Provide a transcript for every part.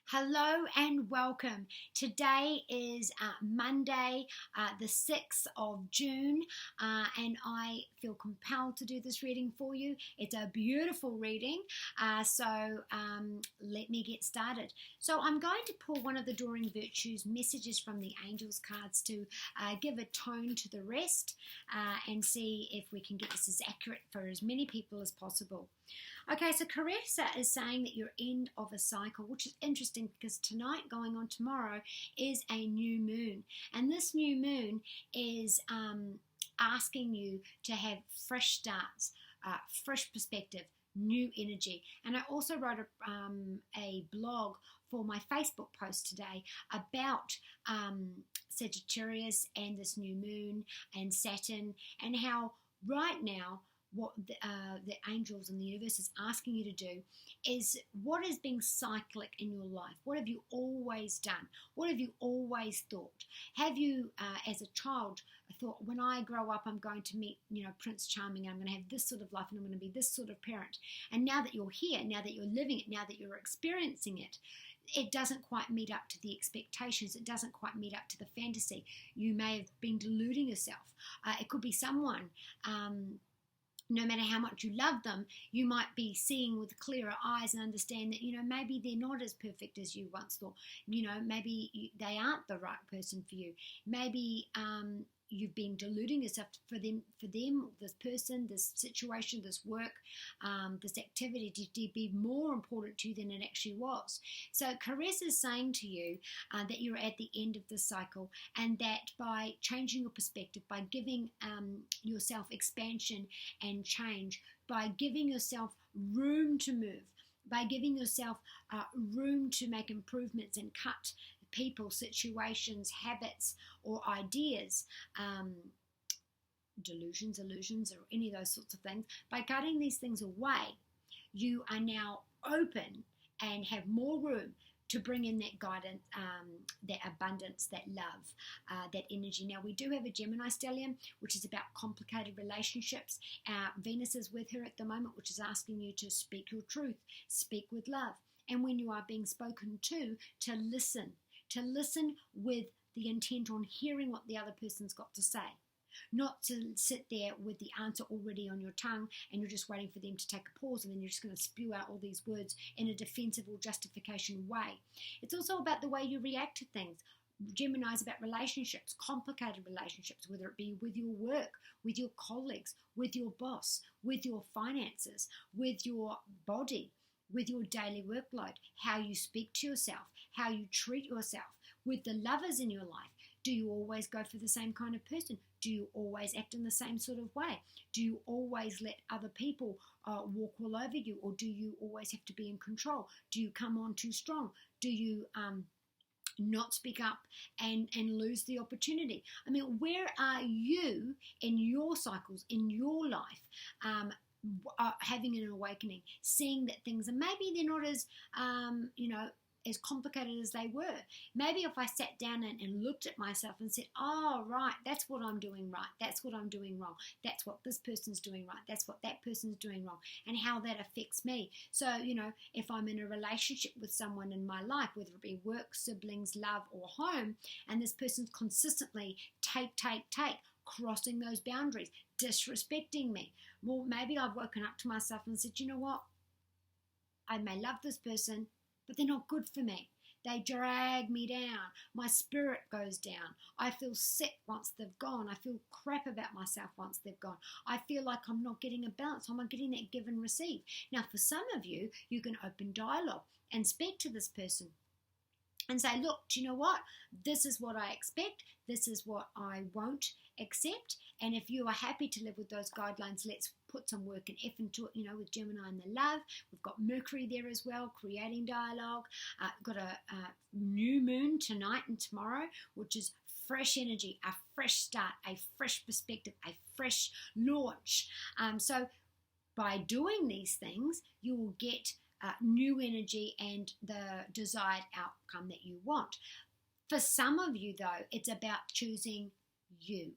Hello and welcome. Today is Monday, the 6th of June, and I feel compelled to do this reading for you. It's a beautiful reading, so let me get started. So I'm going to pull one of the Drawing Virtues messages from the Angels cards to give a tone to the rest and see if we can get this as accurate for as many people as possible. Okay, so Carissa is saying that you're end of a cycle, which is interesting because tonight going on tomorrow is a new moon. And this new moon is asking you to have fresh starts, fresh perspective, new energy. And I also wrote a blog for my Facebook post today about Sagittarius and this new moon and Saturn, and how right now what the angels and the universe is asking you to do is what is being cyclic in your life. What have you always done? What have you always thought? Have you, as a child, thought, when I grow up, I'm going to meet, Prince Charming, and I'm going to have this sort of life, and I'm going to be this sort of parent. And now that you're here, now that you're living it, now that you're experiencing it, it doesn't quite meet up to the expectations. It doesn't quite meet up to the fantasy. You may have been deluding yourself. It could be someone, no matter how much you love them, you might be seeing with clearer eyes and understand that, maybe they're not as perfect as you once thought. Maybe they aren't the right person for you. Maybe you've been deluding yourself for them, this person, this situation, this work, this activity to be more important to you than it actually was. So Caress is saying to you that you're at the end of the cycle, and that by changing your perspective, by giving yourself expansion and change, by giving yourself room to move, by giving yourself room to make improvements and cut people, situations, habits, or ideas, delusions, illusions, or any of those sorts of things, by cutting these things away, you are now open and have more room to bring in that guidance, that abundance, that love, that energy. Now, we do have a Gemini stellium, which is about complicated relationships. Venus is with her at the moment, which is asking you to speak your truth, speak with love. And when you are being spoken to listen with the intent on hearing what the other person's got to say. Not to sit there with the answer already on your tongue and you're just waiting for them to take a pause, and then you're just going to spew out all these words in a defensive or justification way. It's also about the way you react to things. Gemini is about relationships, complicated relationships, whether it be with your work, with your colleagues, with your boss, with your finances, with your body, with your daily workload, how you speak to yourself, how you treat yourself, with the lovers in your life. Do you always go for the same kind of person? Do you always act in the same sort of way? Do you always let other people walk all over you, or do you always have to be in control? Do you come on too strong? Do you not speak up and lose the opportunity? I mean, where are you in your cycles, in your life, having an awakening, seeing that things, and maybe they're not as, as complicated as they were. Maybe if I sat down and looked at myself and said, oh, right, that's what I'm doing right, that's what I'm doing wrong, that's what this person's doing right, that's what that person's doing wrong, and how that affects me. So, if I'm in a relationship with someone in my life, whether it be work, siblings, love, or home, and this person's consistently take, crossing those boundaries, disrespecting me, well, maybe I've woken up to myself and said, you know what, I may love this person, but they're not good for me. They drag me down. My spirit goes down. I feel sick once they've gone. I feel crap about myself once they've gone. I feel like I'm not getting a balance. I'm not getting that give and receive. Now, for some of you, you can open dialogue and speak to this person and say, look, do you know what? This is what I expect. This is what I won't accept. And if you are happy to live with those guidelines, let's put some work and effort into it, with Gemini and the love. We've got Mercury there as well, creating dialogue. Got a new moon tonight and tomorrow, which is fresh energy, a fresh start, a fresh perspective, a fresh launch. So by doing these things, you will get new energy and the desired outcome that you want. For some of you, though, it's about choosing you,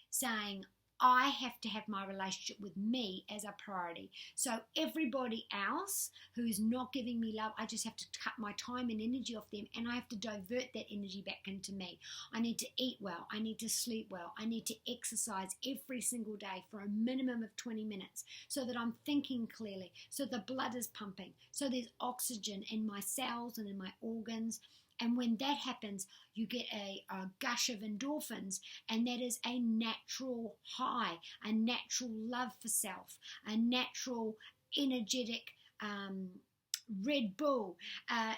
saying, I have to have my relationship with me as a priority. So everybody else who's not giving me love, I just have to cut my time and energy off them, and I have to divert that energy back into me. I need to eat well. I need to sleep well. I need to exercise every single day for a minimum of 20 minutes so that I'm thinking clearly, so the blood is pumping, so there's oxygen in my cells and in my organs. And when that happens, you get a gush of endorphins, and that is a natural high, a natural love for self, a natural energetic Red Bull.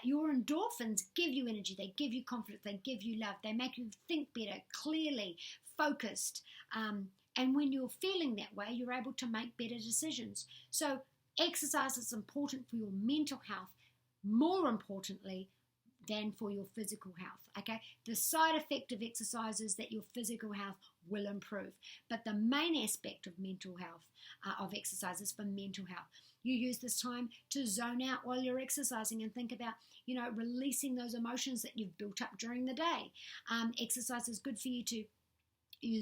Your endorphins give you energy, they give you confidence, they give you love, they make you think better, clearly, focused. And when you're feeling that way, you're able to make better decisions. So exercise is important for your mental health, more importantly than for your physical health. Okay, the side effect of exercise is that your physical health will improve, but the main aspect of mental health, of exercise, is for mental health. You use this time to zone out while you're exercising and think about, releasing those emotions that you've built up during the day. Exercise is good for you to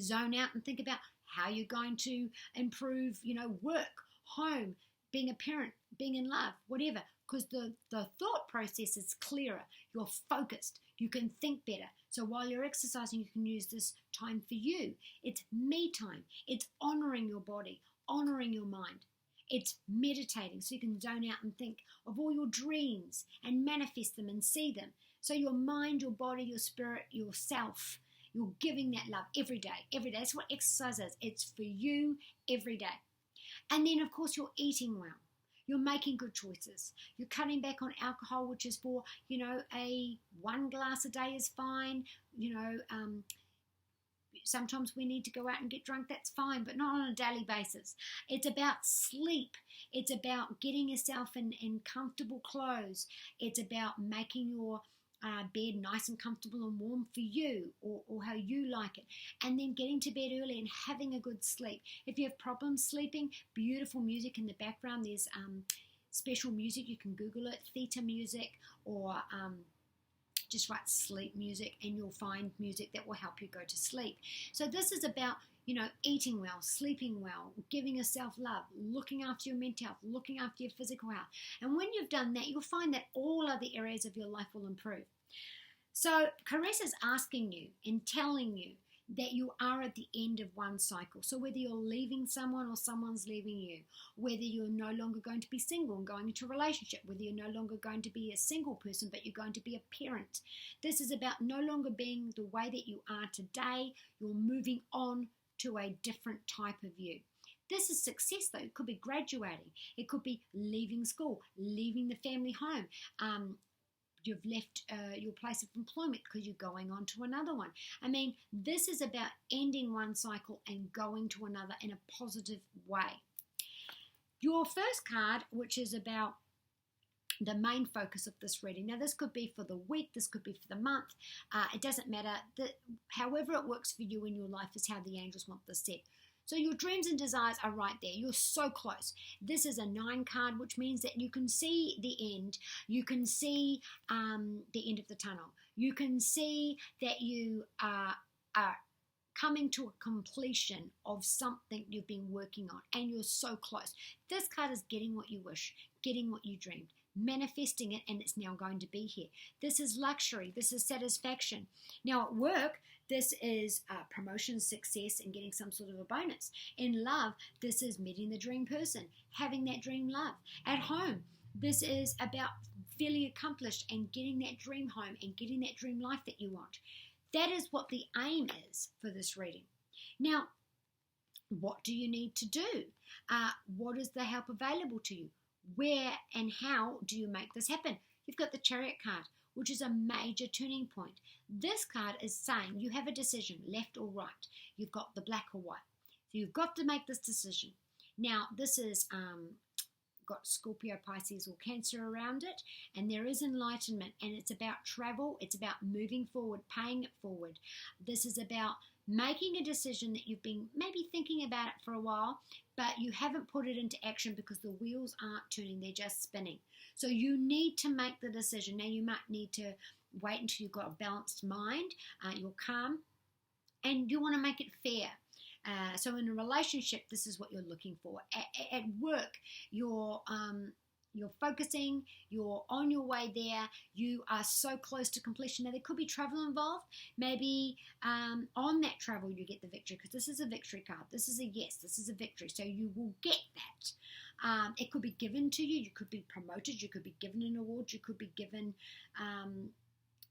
zone out and think about how you're going to improve, work, home, being a parent, being in love, whatever, because the thought process is clearer. You're focused. You can think better. So while you're exercising, you can use this time for you. It's me time. It's honoring your body, honoring your mind. It's meditating so you can zone out and think of all your dreams and manifest them and see them. So your mind, your body, your spirit, yourself, you're giving that love every day, every day. That's what exercise is. It's for you every day. And then, of course, you're eating well. You're making good choices. You're cutting back on alcohol, which is for, a 1 glass a day is fine. Sometimes we need to go out and get drunk, that's fine, but not on a daily basis. It's about sleep. It's about getting yourself in comfortable clothes. It's about making your bed nice and comfortable and warm for you, or how you like it, and then getting to bed early and having a good sleep. If you have problems sleeping, beautiful music in the background. There's special music, you can Google it, theta music, or just write sleep music, and you'll find music that will help you go to sleep. So this is about eating well, sleeping well, giving yourself love, looking after your mental health, looking after your physical health. And when you've done that, you'll find that all other areas of your life will improve. So Carissa's asking you and telling you that you are at the end of one cycle. So whether you're leaving someone or someone's leaving you, whether you're no longer going to be single and going into a relationship, whether you're no longer going to be a single person but you're going to be a parent, this is about no longer being the way that you are today. You're moving on to a different type of you. This is success, though. It could be graduating. It could be leaving school, leaving the family home. You've left your place of employment because you're going on to another one. I mean, this is about ending one cycle and going to another in a positive way. Your first card, which is about the main focus of this reading. Now, this could be for the week, this could be for the month. It doesn't matter. However it works for you in your life is how the angels want this set. So your dreams and desires are right there. You're so close. This is a 9 card, which means that you can see the end. You can see the end of the tunnel. You can see that you are coming to a completion of something you've been working on, and you're so close. This card is getting what you wish, getting what you dreamed, manifesting it, and it's now going to be here. This is luxury. This is satisfaction. Now at work, this is promotion, success, and getting some sort of a bonus. In love, this is meeting the dream person, having that dream love. At home, this is about feeling accomplished and getting that dream home and getting that dream life that you want. That is what the aim is for this reading. Now, what do you need to do? What is the help available to you? Where and how do you make this happen? You've got the Chariot card, which is a major turning point. This card is saying you have a decision, left or right. You've got the black or white. So you've got to make this decision. Now, this is got Scorpio, Pisces, or Cancer around it, and there is enlightenment, and it's about travel. It's about moving forward, paying it forward. This is about making a decision that you've been maybe thinking about it for a while, but you haven't put it into action because the wheels aren't turning, they're just spinning. So you need to make the decision. Now you might need to wait until you've got a balanced mind, you're calm, and you want to make it fair. So in a relationship, this is what you're looking for. At work, you're focusing, you're on your way there, you are so close to completion. Now, there could be travel involved. Maybe on that travel you get the victory, because this is a victory card. This is a yes, this is a victory. So you will get that. It could be given to you. You could be promoted. You could be given an award. You could be given...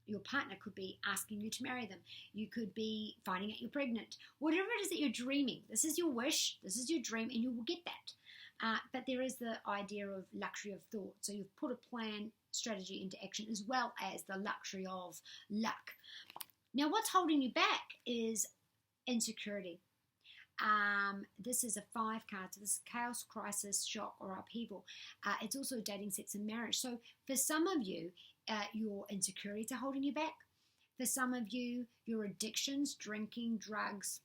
your partner could be asking you to marry them. You could be finding out you're pregnant. Whatever it is that you're dreaming, this is your wish, this is your dream, and you will get that. But there is the idea of luxury of thought. So you've put a plan, strategy into action, as well as the luxury of luck. Now, what's holding you back is insecurity. This is a 5 card. So this is chaos, crisis, shock, or upheaval. It's also dating, sex, and marriage. So for some of you, your insecurities are holding you back. For some of you, your addictions, drinking, drugs,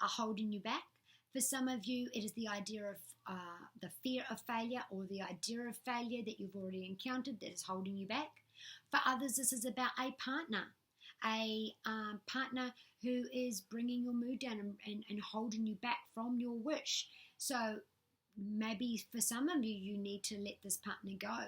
are holding you back. For some of you, it is the idea of the fear of failure, or the idea of failure that you've already encountered that is holding you back. For others, this is about a partner who is bringing your mood down and holding you back from your wish. So maybe for some of you, you need to let this partner go.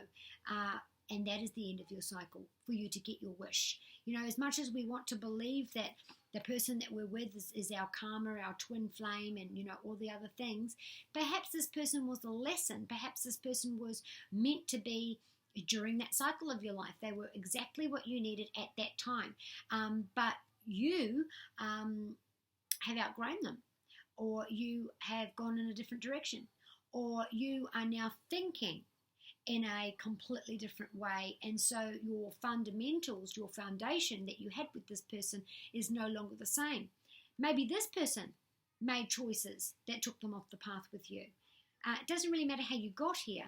And that is the end of your cycle for you to get your wish. You know, as much as we want to believe that the person that we're with is our karma, our twin flame, and, you know, all the other things, perhaps this person was a lesson. Perhaps this person was meant to be during that cycle of your life. They were exactly what you needed at that time. But you have outgrown them, or you have gone in a different direction, or you are now thinking in a completely different way, and so your fundamentals, your foundation that you had with this person is no longer the same. Maybe this person made choices that took them off the path with you. It doesn't really matter how you got here,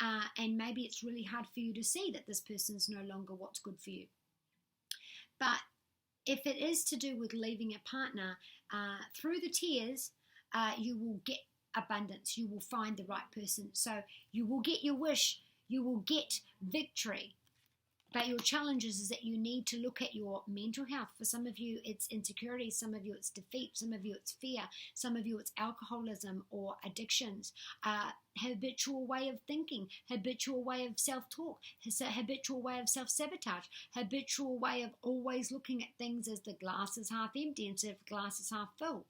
and maybe it's really hard for you to see that this person's no longer what's good for you. But if it is to do with leaving a partner, through the tears, you will get abundance. You will find the right person. So you will get your wish. You will get victory. But your challenge is that you need to look at your mental health. For some of you, it's insecurity. Some of you, it's defeat. Some of you, it's fear. Some of you, it's alcoholism or addictions. Habitual way of thinking. Habitual way of self-talk. Habitual way of self-sabotage. Habitual way of always looking at things as the glass is half empty instead of the glass is half full.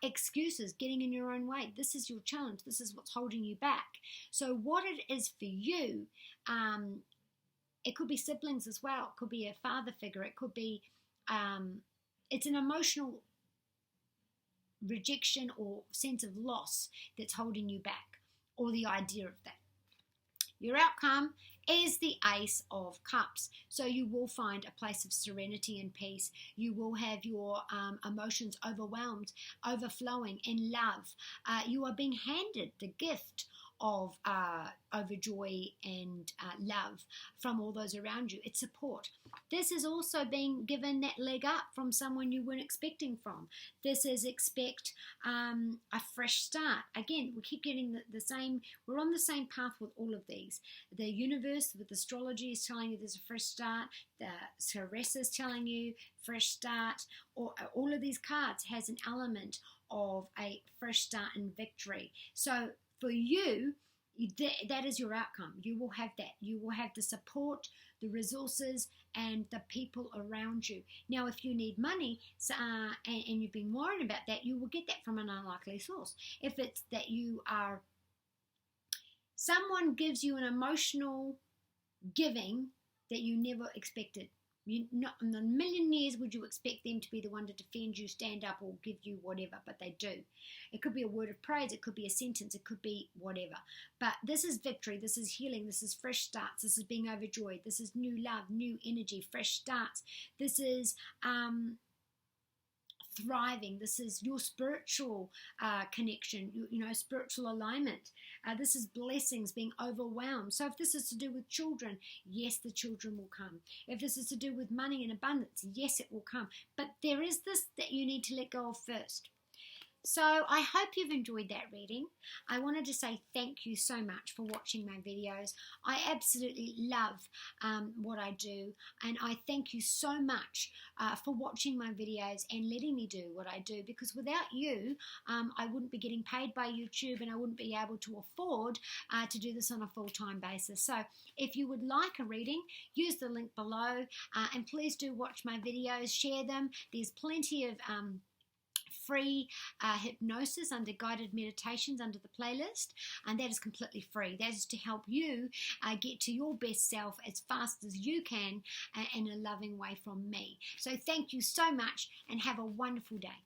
Excuses, getting in your own way. This is your challenge. This is what's holding you back. So what it is for you, it could be siblings as well. It could be a father figure. It could be, it's an emotional rejection or sense of loss that's holding you back, or the idea of that. Your outcome is the Ace of Cups. So you will find a place of serenity and peace. You will have your emotions overwhelmed, overflowing in love. You are being handed the gift of overjoy and love from all those around you. It's support. This is also being given that leg up from someone you weren't expecting from. This is expect a fresh start. Again, we keep getting the same, we're on the same path with all of these. The universe with astrology is telling you there's a fresh start. The Sarasa is telling you fresh start. Or all of these cards has an element of a fresh start and victory. So for you, that is your outcome. You will have that. You will have the support, the resources, and the people around you. Now, if you need money and you've been worried about that, you will get that from an unlikely source. If it's that someone gives you an emotional giving that you never expected. Not in a million years would you expect them to be the one to defend you, stand up, or give you whatever, but they do. It could be a word of praise, it could be a sentence, it could be whatever. But this is victory, this is healing, this is fresh starts, this is being overjoyed, this is new love, new energy, fresh starts. This is thriving. This is your spiritual connection, spiritual alignment. This is blessings, being overwhelmed. So if this is to do with children, yes, the children will come. If this is to do with money and abundance, yes, it will come. But there is this that you need to let go of first. So I hope you've enjoyed that reading. I wanted to say thank you so much for watching my videos. I absolutely love what I do, and I thank you so much for watching my videos and letting me do what I do, because without you, I wouldn't be getting paid by YouTube, and I wouldn't be able to afford to do this on a full-time basis. So if you would like a reading, use the link below, and please do watch my videos, share them. There's plenty of free hypnosis under guided meditations under the playlist, and that is completely free. That is to help you get to your best self as fast as you can in a loving way from me. So thank you so much, and have a wonderful day.